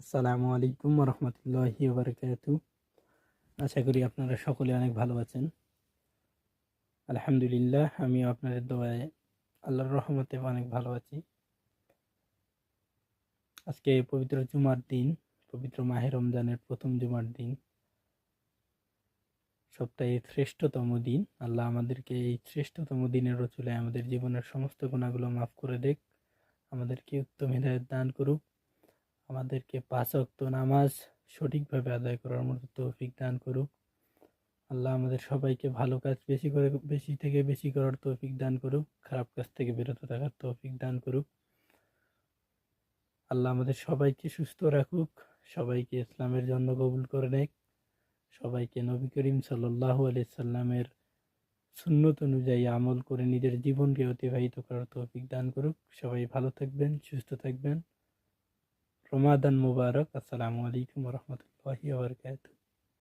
আসসালামু আলাইকুম রহমতুল্লাহি বারকাতু। আশা করি আপনারা সকলে অনেক ভালো আছেন। আলহামদুলিল্লাহ, আমিও আপনাদের দোয়ায় আল্লাহর রহমতে অনেক ভালো আছি। আজকে পবিত্র জুমার দিন, পবিত্র মাহে রমজানের প্রথম জুমার দিন, সপ্তাহের শ্রেষ্ঠতম দিন। আল্লাহ আমাদেরকে এই শ্রেষ্ঠতম দিনের রসুলে আমাদের জীবনের সমস্ত গুনাহগুলো মাফ করে দেখ, আমাদেরকে উত্তম হিদায়াত দান করুক, আমাদেরকে 5 ওয়াক্ত নামাজ সঠিকভাবে আদায় করার মতো তৌফিক দান করুক। আল্লাহ আমাদের সবাইকে ভালো কাজ বেশি থেকে বেশি করার তৌফিক দান করুক, খারাপ কাজ থেকে বিরত থাকার তৌফিক দান করুক। আল্লাহ আমাদের সবাইকে সুস্থ রাখুক, সবাইকে ইসলামের জন্য কবুল করে নেক, সবাইকে নবী করিম সাল্লাল্লাহু আলাইহি সাল্লামের সুন্নত অনুযায়ী আমল করে নিজের জীবনকে অতিবাহিত করার তৌফিক দান করুক। সবাই ভালো থাকবেন, সুস্থ থাকবেন। রমাদান মুবারক। আসসালামু আলাইকুম রহমতুল্লাহি ওয়া বারাকাতুহু।